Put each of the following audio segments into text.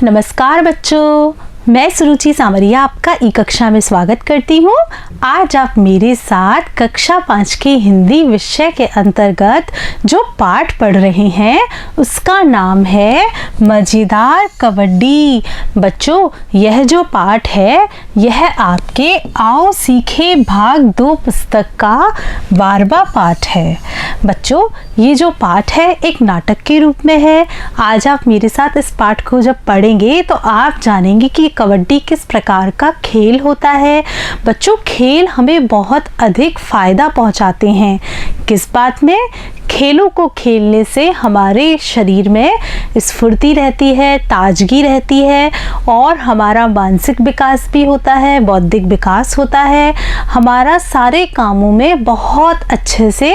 नमस्कार बच्चों, मैं सुरुचि सामरिया आपका ई कक्षा में स्वागत करती हूँ। आज आप मेरे साथ कक्षा 5 के हिंदी विषय के अंतर्गत जो पाठ पढ़ रहे हैं उसका नाम है मज़ेदार कबड्डी। बच्चों, यह जो पाठ है यह आपके आओ सीखे भाग 2 पुस्तक का 12वां पाठ है। बच्चों, ये जो पाठ है एक नाटक के रूप में है। आज आप मेरे साथ इस पाठ को जब पढ़ेंगे तो आप जानेंगे कि कबड्डी किस प्रकार का खेल होता है। बच्चों, खेल हमें बहुत अधिक फ़ायदा पहुंचाते हैं। किस बात में? खेलों को खेलने से हमारे शरीर में स्फूर्ति रहती है, ताजगी रहती है और हमारा मानसिक विकास भी होता है, बौद्धिक विकास होता है। हमारा सारे कामों में बहुत अच्छे से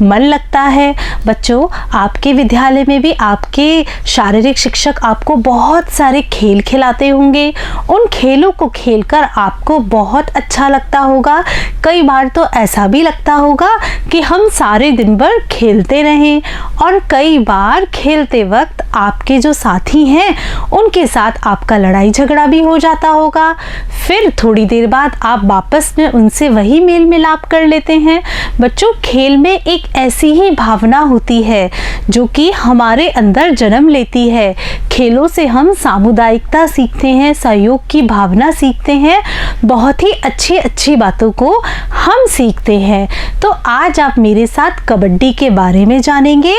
मन लगता है। बच्चों, आपके विद्यालय में भी आपके शारीरिक शिक्षक आपको बहुत सारे खेल खिलाते होंगे। उन खेलों को खेलकर आपको बहुत अच्छा लगता होगा। कई बार तो ऐसा भी लगता होगा कि हम सारे दिन भर खेलते रहें, और कई बार खेलते वक्त आपके जो साथी हैं उनके साथ आपका लड़ाई झगड़ा भी हो जाता होगा। फिर थोड़ी देर बाद आप वापस में उनसे वही मेल मिलाप कर लेते हैं। बच्चों, खेल में एक ऐसी ही भावना होती है जो कि हमारे अंदर जन्म लेती है। खेलों से हम सामुदायिकता सीखते हैं, सहयोग की भावना सीखते हैं, बहुत ही अच्छी अच्छी बातों को हम सीखते हैं। तो आज आप मेरे साथ कबड्डी के बारे में जानेंगे,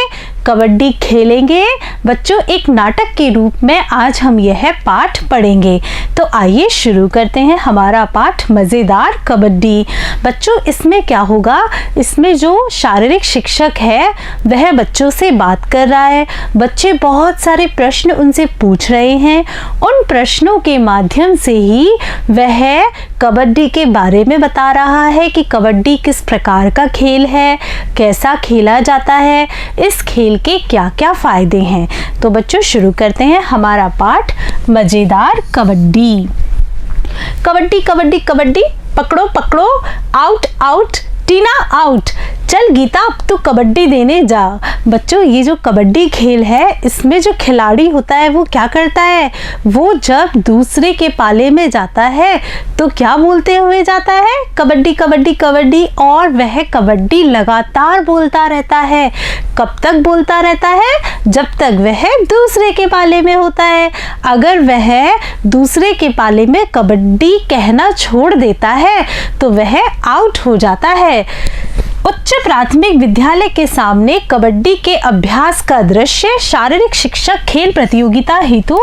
कबड्डी खेलेंगे। बच्चों, एक नाटक के रूप में आज हम यह पाठ पढ़ेंगे। तो आइए शुरू करते हैं हमारा पाठ मज़ेदार कबड्डी। बच्चों, इसमें क्या होगा? इसमें जो शारीरिक शिक्षक है वह बच्चों से बात कर रहा है। बच्चे बहुत सारे प्रश्न उनसे पूछ रहे हैं। उन प्रश्नों के माध्यम से ही वह कबड्डी के बारे में बता रहा है कि कबड्डी किस प्रकार का खेल है, कैसा खेला जाता है, इस खेल के क्या क्या फ़ायदे हैं। तो बच्चों, शुरू करते हैं हमारा पाठ मज़ेदार कबड्डी। कबड्डी कबड्डी कबड्डी, पकड़ो पकड़ो, आउट आउट, टीना आउट, चल गीता अब तू कबड्डी देने जा। बच्चों, ये जो कबड्डी खेल है इसमें जो खिलाड़ी होता है वो क्या करता है? वो जब दूसरे के पाले में जाता है तो क्या बोलते हुए जाता है? कबड्डी कबड्डी कबड्डी, और वह कबड्डी लगातार बोलता रहता है। कब तक बोलता रहता है? जब तक वह दूसरे के पाले में होता है। अगर वह दूसरे के पाले में कबड्डी कहना छोड़ देता है तो वह आउट हो जाता है। उच्च प्राथमिक विद्यालय के सामने कबड्डी के अभ्यास का दृश्य। शारीरिक शिक्षक खेल प्रतियोगिता हेतु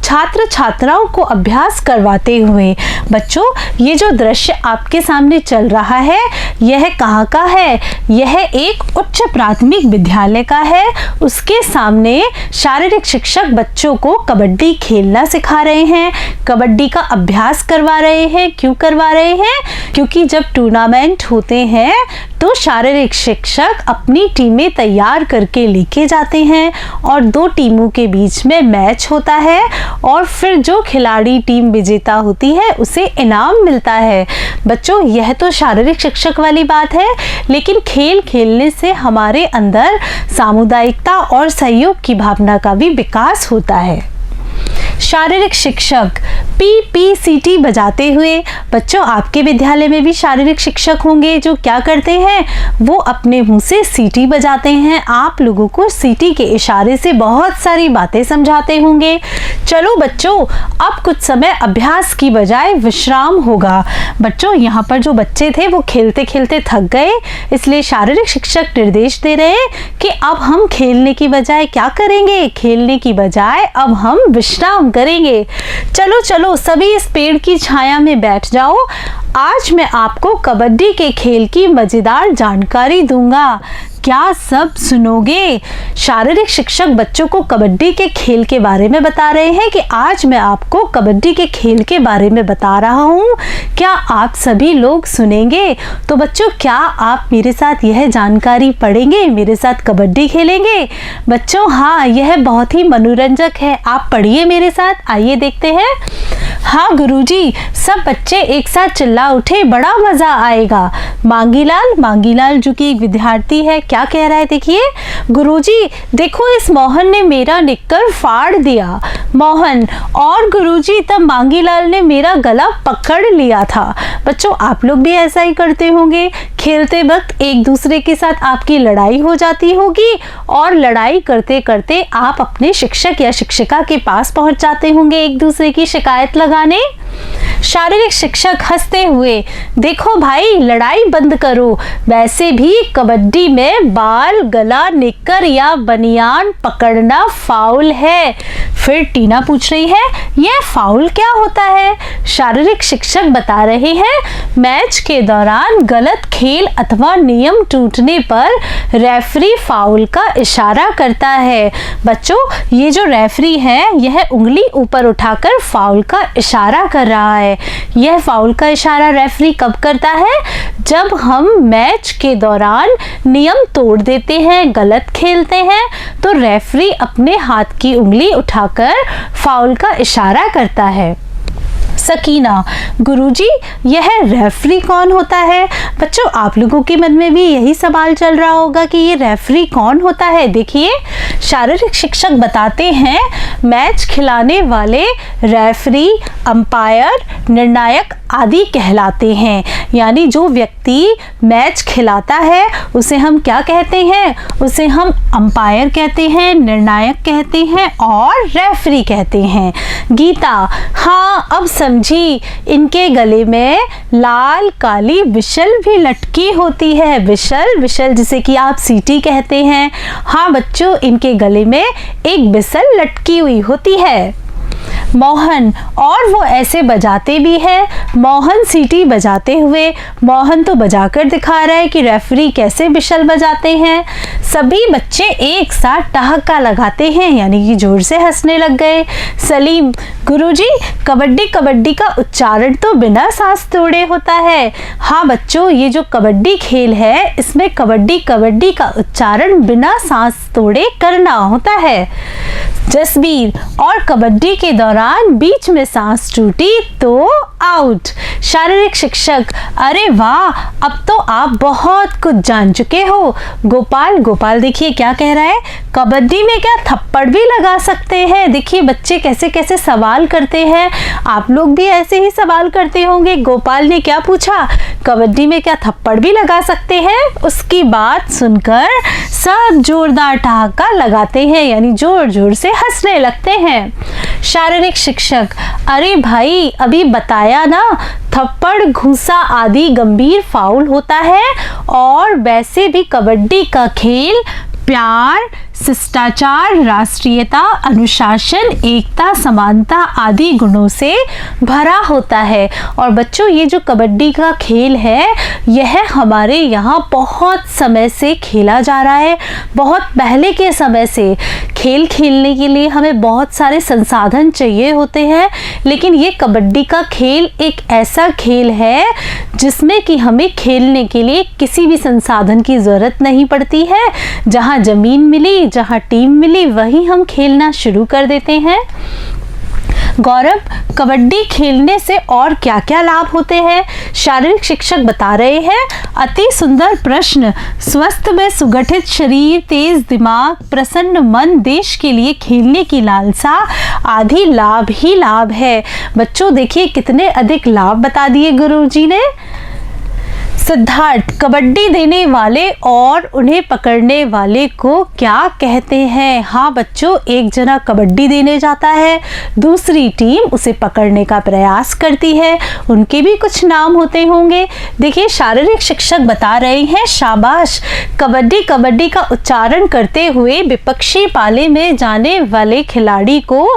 छात्र छात्राओं को अभ्यास करवाते हुए। बच्चों, ये जो दृश्य आपके सामने चल रहा है यह कहाँ का है? यह एक उच्च प्राथमिक विद्यालय का है। उसके सामने शारीरिक शिक्षक बच्चों को कबड्डी खेलना सिखा रहे हैं, कबड्डी का अभ्यास करवा रहे हैं। क्यों करवा रहे हैं? क्योंकि जब टूर्नामेंट होते हैं तो शारीरिक शिक्षक अपनी टीमें तैयार करके लेके जाते हैं और 2 टीमों के बीच में मैच होता है, और फिर जो खिलाड़ी टीम विजेता होती है उसे इनाम मिलता है। बच्चों, यह तो शारीरिक शिक्षक वाली बात है, लेकिन खेल खेलने से हमारे अंदर सामुदायिकता और सहयोग की भावना का भी विकास होता है। शारीरिक शिक्षक PPCT बजाते हुए। बच्चों, आपके विद्यालय में भी शारीरिक शिक्षक होंगे जो क्या करते हैं? वो अपने मुंह से सीटी बजाते हैं। आप लोगों को सीटी के इशारे से बहुत सारी बातें समझाते होंगे। चलो बच्चों, अब कुछ समय अभ्यास की बजाय विश्राम होगा। बच्चों, यहाँ पर जो बच्चे थे वो खेलते खेलते थक गए, इसलिए शारीरिक शिक्षक निर्देश दे रहे हैं कि अब हम खेलने की बजाय क्या करेंगे? खेलने की बजाय अब हम विश्राम करेंगे। चलो चलो, सभी इस पेड़ की छाया में बैठ जाओ। आज मैं आपको कबड्डी के खेल की मज़ेदार जानकारी दूंगा। क्या सब सुनोगे? शारीरिक शिक्षक बच्चों को कबड्डी के खेल के बारे में बता रहे हैं कि आज मैं आपको कबड्डी के खेल के बारे में बता रहा हूँ। क्या आप सभी लोग सुनेंगे? तो बच्चों, क्या आप मेरे साथ यह जानकारी पढ़ेंगे, मेरे साथ कबड्डी खेलेंगे? बच्चों, हाँ, यह बहुत ही मनोरंजक है। आप पढ़िए मेरे साथ। आइए देखते हैं। हाँ गुरुजी, सब बच्चे एक साथ चिल्ला उठे, बड़ा मजा आएगा। मांगीलाल जो कि एक विद्यार्थी है, क्या कह रहा है देखिए। गुरुजी देखो, इस मोहन ने मेरा निक्कर फाड़ दिया। मोहन, और गुरुजी तब मांगीलाल ने मेरा गला पकड़ लिया था। बच्चों, आप लोग भी ऐसा ही करते होंगे। खेलते वक्त एक दूसरे के साथ आपकी लड़ाई हो जाती होगी और लड़ाई करते करते आप अपने शिक्षक या शिक्षिका के पास पहुंच जाते होंगे एक दूसरे की शिकायत लगाने। शारीरिक शिक्षक हंसते हुए, देखो भाई, लड़ाई बंद करो, वैसे भी कबड्डी में बाल, गला, निक्कर या बनियान पकड़ना फाउल है। फिर टीना पूछ रही है, यह फाउल क्या होता है। शारीरिक शिक्षक बता रहे हैं, मैच के दौरान गलत खेल अथवा नियम टूटने पर रेफरी फाउल का इशारा करता है। बच्चों, ये जो रेफरी है, यह उंगली ऊपर उठाकर फाउल का इशारा कर रहा है। यह फाउल का इशारा रेफरी कब करता है? जब हम मैच के दौरान नियम तोड़ देते हैं, गलत खेलते हैं, तो रेफरी अपने हाथ की उंगली उठाकर फाउल का इशारा करता है। सकीना, गुरुजी यह रेफरी कौन होता है? बच्चों, आप लोगों के मन में भी यही सवाल चल रहा होगा कि ये रेफरी कौन होता है। देखिए, शारीरिक शिक्षक बताते हैं, मैच खिलाने वाले रेफरी, अंपायर, निर्णायक आदि कहलाते हैं। यानी जो व्यक्ति मैच खिलाता है उसे हम क्या कहते हैं? उसे हम अंपायर कहते हैं, निर्णायक कहते हैं और रेफरी कहते हैं। गीता, हाँ अब समझी, इनके गले में लाल काली विशल भी लटकी होती है। विशल जिसे कि आप सीटी कहते हैं। हाँ बच्चों, इनके गले में एक विशल लटकी हुई होती है। मोहन, और वो ऐसे बजाते भी है। मोहन सीटी बजाते हुए, मोहन तो बजाकर दिखा रहा है कि रेफरी कैसे विशल बजाते हैं। सभी बच्चे एक साथ ठहाका लगाते हैं, यानी कि जोर से हंसने लग गए। सलीम, गुरुजी कबड्डी का उच्चारण तो बिना सांस तोड़े होता है। हाँ बच्चों, ये जो कबड्डी खेल है, इसमें कबड्डी का उच्चारण बिना सांस तोड़े करना होता है। जसबीर, और कबड्डी के दौरान बीच में सांस टूटी तो आउट। शारीरिक शिक्षक, अरे वाह, अब तो आप बहुत कुछ जान चुके हो। गोपाल देखिए क्या कह रहा है, कबड्डी में क्या थप्पड़ भी लगा सकते हैं। देखिए बच्चे कैसे कैसे सवाल करते हैं, आप लोग भी ऐसे ही सवाल करते होंगे। गोपाल ने क्या पूछा, कबड्डी में क्या थप्पड़ भी लगा सकते हैं। उसकी बात सुनकर सब जोरदार ठहाका लगाते हैं, यानी जोर जोर से हंसने लगते हैं। शारीरिक शिक्षक, अरे भाई अभी बताया ना, थप्पड़, घूंसा आदि गंभीर फाउल होता है और वैसे भी कबड्डी का खेल प्यार, शिष्टाचार, राष्ट्रीयता, अनुशासन, एकता, समानता आदि गुणों से भरा होता है। और बच्चों, ये जो कबड्डी का खेल है, यह हमारे यहाँ बहुत समय से खेला जा रहा है। बहुत पहले के समय से खेल खेलने के लिए हमें बहुत सारे संसाधन चाहिए होते हैं, लेकिन ये कबड्डी का खेल एक ऐसा खेल है जिसमें कि हमें खेलने के लिए किसी भी संसाधन की ज़रूरत नहीं पड़ती है। जहाँ ज़मीन मिली, जहाँ टीम मिली, वहीं हम खेलना शुरू कर देते हैं। गौरव, कबड्डी खेलने से और क्या क्या लाभ होते हैं? शारीरिक शिक्षक बता रहे हैं, अति सुंदर प्रश्न। स्वस्थ में सुगठित शरीर, तेज दिमाग, प्रसन्न मन, देश के लिए खेलने की लालसा आदि लाभ ही लाभ है। बच्चों देखिए कितने अधिक लाभ बता दिए गुरुजी ने। सिद्धार्थ, कबड्डी देने वाले और उन्हें पकड़ने वाले को क्या कहते हैं? हाँ बच्चों, एक जना कबड्डी देने जाता है, दूसरी टीम उसे पकड़ने का प्रयास करती है, उनके भी कुछ नाम होते होंगे। देखिए शारीरिक शिक्षक बता रहे हैं, शाबाश, कबड्डी का उच्चारण करते हुए विपक्षी पाले में जाने वाले खिलाड़ी को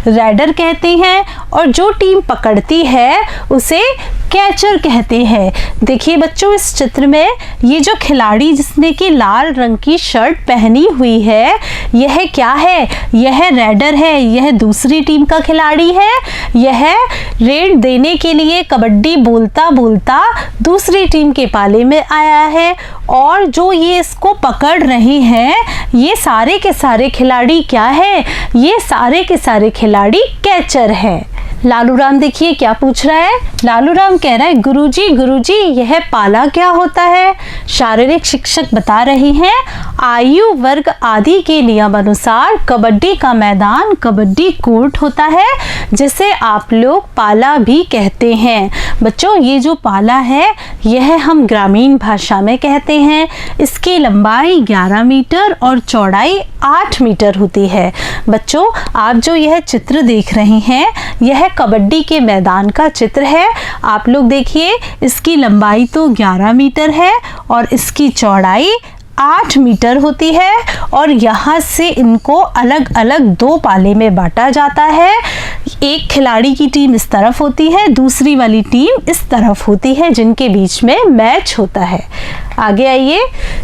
रेडर कहते हैं और जो टीम पकड़ती है उसे कैचर कहते हैं। देखिए बच्चों, इस चित्र में ये जो खिलाड़ी जिसने कि लाल रंग की शर्ट पहनी हुई है, यह क्या है? यह रेडर है, यह दूसरी टीम का खिलाड़ी है। यह रेड देने के लिए कबड्डी बोलता बोलता दूसरी टीम के पाले में आया है और जो ये इसको पकड़ रहे हैं, ये सारे के सारे खिलाड़ी क्या है? ये सारे के सारे खिलाड़ी कैचर है। लालू राम देखिए क्या पूछ रहा है। लालू राम कह रहा है गुरुजी यह पाला क्या होता है। शारीरिक शिक्षक बता रही हैं आयु वर्ग आदि के नियम अनुसार कबड्डी का मैदान कबड्डी कोर्ट होता है, जिसे आप लोग पाला भी कहते हैं। बच्चों ये जो पाला है यह हम ग्रामीण भाषा में कहते हैं। इसकी लंबाई 11 मीटर और चौड़ाई 8 मीटर होती है। बच्चों आप जो यह चित्र देख रहे हैं यह कबड्डी के मैदान का चित्र है। आप लोग देखिए इसकी लंबाई तो 11 मीटर है और इसकी चौड़ाई 8 मीटर होती है और यहाँ से इनको अलग अलग 2 पाले में बांटा जाता है। एक खिलाड़ी की टीम इस तरफ होती है, दूसरी वाली टीम इस तरफ होती है, जिनके बीच में मैच होता है। आगे आइए,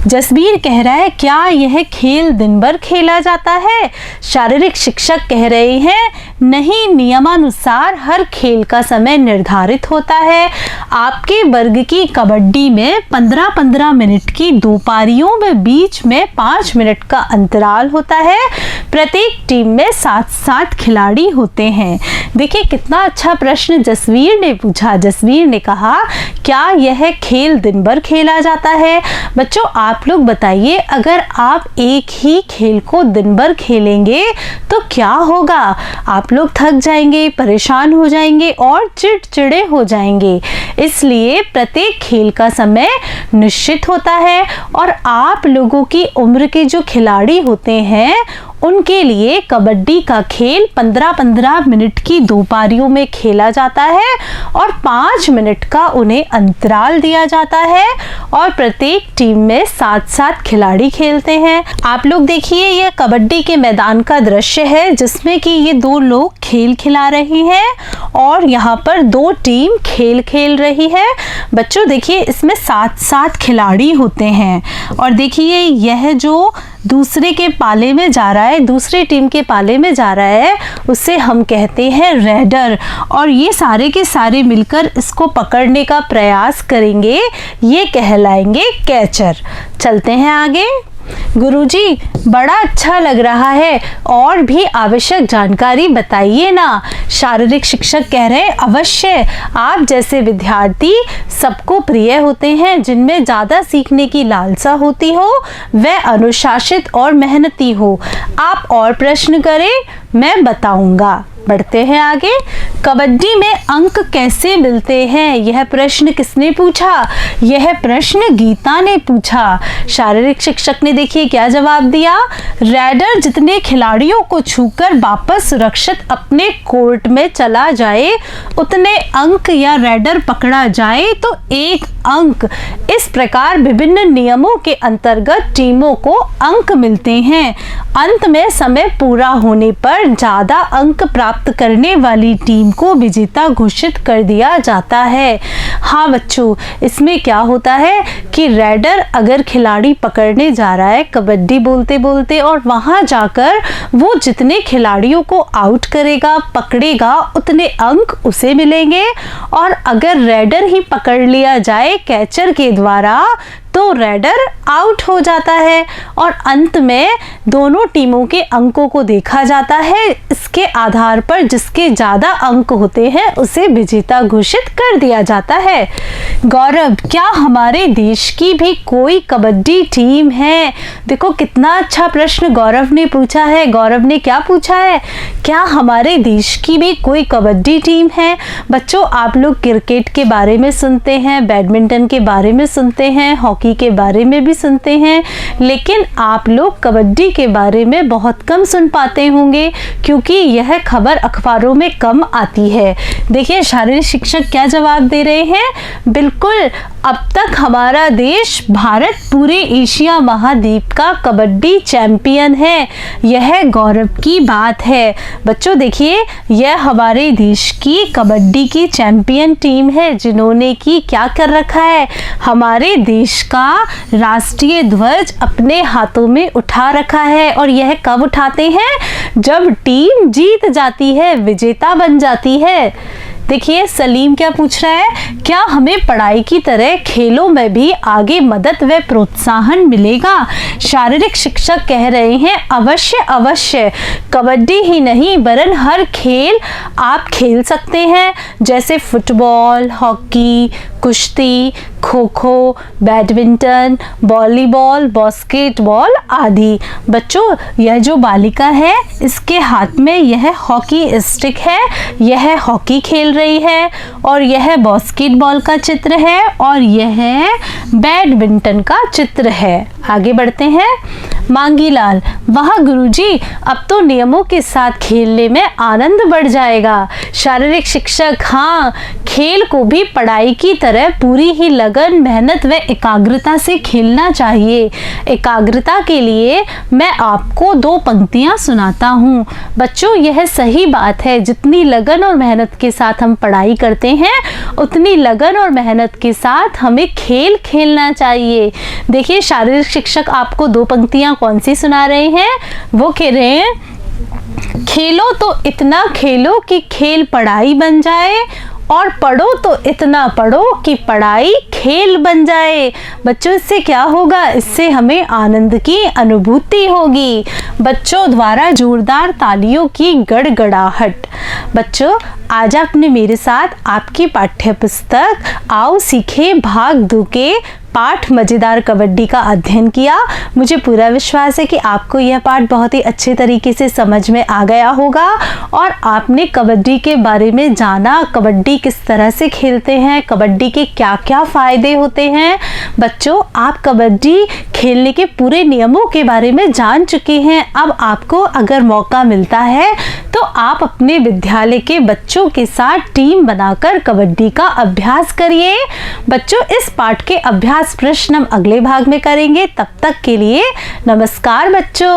जसबीर कह रहा है क्या यह खेल दिन भर खेला जाता है। शारीरिक शिक्षक कह रहे हैं नहीं, नियमानुसार हर खेल का समय निर्धारित होता है। आपके वर्ग की कबड्डी में 15-15 मिनट की 2 पारियों में बीच में 5 मिनट का अंतराल होता है। प्रत्येक टीम में 7-7 खिलाड़ी होते हैं। देखिए कितना अच्छा प्रश्न जसवीर ने पूछा। जसवीर ने कहा क्या यह खेल दिन भर खेला जाता है। बच्चों आप लोग बताइए, अगर आप एक ही खेल को दिन भर खेलेंगे तो क्या होगा। आप लोग थक जाएंगे, परेशान हो जाएंगे और चिड़चिड़े हो जाएंगे। इसलिए प्रत्येक खेल का समय निश्चित होता है और आप लोगों की उम्र के जो खिलाड़ी होते हैं उनके लिए कबड्डी का खेल 15-15 मिनट की 2 पारियों में खेला जाता है और 5 मिनट का उन्हें अंतराल दिया जाता है और प्रत्येक टीम में 7-7 खिलाड़ी खेलते हैं। आप लोग देखिए यह कबड्डी के मैदान का दृश्य है जिसमें कि ये 2 लोग खेल खिला रहे हैं और यहाँ पर 2 टीम खेल खेल रही है। बच्चों देखिए इसमें 7-7 खिलाड़ी होते हैं और देखिए यह जो दूसरे के पाले में जा रहा है, दूसरी टीम के पाले में जा रहा है, उसे हम कहते हैं रेडर और ये सारे के सारे मिलकर इसको पकड़ने का प्रयास करेंगे, ये कहलाएंगे कैचर। चलते हैं आगे। गुरुजी बड़ा अच्छा लग रहा है, और भी आवश्यक जानकारी बताइए ना। शारीरिक शिक्षक कह रहे हैं अवश्य, आप जैसे विद्यार्थी सबको प्रिय होते हैं, जिनमें ज़्यादा सीखने की लालसा होती हो, वह अनुशासित और मेहनती हो। आप और प्रश्न करें, मैं बताऊंगा। बढ़ते हैं आगे। कबड्डी में अंक कैसे मिलते हैं, यह प्रश्न किसने पूछा। यह प्रश्न गीता ने पूछा। शारीरिक शिक्षक ने देखिए क्या जवाब दिया। रेडर जितने खिलाड़ियों को छूकर वापस सुरक्षित अपने कोर्ट में चला जाए उतने अंक, या रेडर पकड़ा जाए तो 1 अंक। इस प्रकार विभिन्न नियमों के अंतर्गत टीमों को अंक मिलते हैं। अंत में समय पूरा होने पर ज़्यादा अंक प्राप्त करने वाली टीम को विजेता घोषित कर दिया जाता है। हाँ बच्चों, इसमें क्या होता है कि रेडर अगर खिलाड़ी पकड़ने जा रहा है कबड्डी बोलते बोलते, और वहाँ जाकर वो जितने खिलाड़ियों को आउट करेगा, पकड़ेगा, उतने अंक उसे मिलेंगे। और अगर रेडर ही पकड़ लिया जाए कैचर के द्वारा तो रेडर आउट हो जाता है और अंत में दोनों टीमों के अंकों को देखा जाता है। इसके आधार पर जिसके ज़्यादा अंक होते हैं उसे विजेता घोषित कर दिया जाता है। गौरव, क्या हमारे देश की भी कोई कबड्डी टीम है। देखो कितना अच्छा प्रश्न गौरव ने पूछा है। गौरव ने क्या पूछा है, क्या हमारे देश की भी कोई कबड्डी टीम है। बच्चों आप लोग क्रिकेट के बारे में सुनते हैं, बैडमिंटन के बारे में सुनते हैं, हॉकी के बारे में भी सुनते हैं, लेकिन आप लोग कबड्डी के बारे में बहुत कम सुन पाते होंगे क्योंकि यह खबर अखबारों में कम आती है। देखिए शारीरिक शिक्षक क्या जवाब दे रहे हैं। बिल्कुल, अब तक हमारा देश भारत पूरे एशिया महाद्वीप का कबड्डी चैंपियन है। यह गौरव की बात है। बच्चों देखिए यह हमारे देश की कबड्डी की चैंपियन टीम है जिन्होंने की क्या कर रखा है, हमारे देश का राष्ट्रीय ध्वज अपने हाथों में उठा रखा है। और यह कब उठाते हैं, जब टीम जीत जाती है, विजेता बन जाती है। देखिए सलीम क्या पूछ रहा है, क्या हमें पढ़ाई की तरह खेलों में भी आगे मदद व प्रोत्साहन मिलेगा? शारीरिक शिक्षक कह रहे हैं अवश्य अवश्य, कबड्डी ही नहीं वरन हर खेल आप खेल सकते हैं, जैसे फुटबॉल, हॉकी, कुश्ती, kho kho, badminton, volleyball, basketball आदि। बच्चों यह जो बालिका है इसके हाथ में यह हॉकी स्टिक है, यह हॉकी खेल रही है, और यह बास्केटबॉल का चित्र है, और यह बैडमिंटन का चित्र है। आगे बढ़ते हैं। मांगीलाल, वाह गुरुजी, अब तो नियमों के साथ खेलने में आनंद बढ़ जाएगा। शारीरिक शिक्षक, हाँ, खेल को भी पढ़ाई की तरह पूरी ही लगन, मेहनत व एकाग्रता से खेलना चाहिए। एकाग्रता के लिए मैं आपको 2 पंक्तियां सुनाता हूँ। बच्चों यह सही बात है, जितनी लगन और मेहनत के साथ हम पढ़ाई करते हैं उतनी लगन और मेहनत के साथ हमें खेल खेलना चाहिए। देखिए शारीरिक शिक्षक आपको 2 पंक्तियां कौन सी सुना रहे हैं? वो कह रहे हैं, खेलो तो इतना खेलो कि खेल पढ़ाई बन जाए, और पढ़ो तो इतना पढ़ो कि पढ़ाई खेल बन जाए। बच्चों इससे क्या होगा? इससे हमें आनंद की अनुभूति होगी। बच्चों द्वारा जोरदार तालियों की गड़गड़ाहट। बच्चों आज आपने मेरे साथ आपकी पाठ्य पुस्तक आओ सीखे भाग 2 के पाठ मज़ेदार कबड्डी का अध्ययन किया। मुझे पूरा विश्वास है कि आपको यह पाठ बहुत ही अच्छे तरीके से समझ में आ गया होगा और आपने कबड्डी के बारे में जाना, कबड्डी किस तरह से खेलते हैं, कबड्डी के क्या क्या फ़ायदे होते हैं। बच्चों आप कबड्डी खेलने के पूरे नियमों के बारे में जान चुके हैं। अब आपको अगर मौका मिलता है तो आप अपने विद्यालय के बच्चों के साथ टीम बनाकर कबड्डी का अभ्यास करिए। बच्चों इस पाठ के अभ्यास प्रश्न हम अगले भाग में करेंगे। तब तक के लिए नमस्कार बच्चों।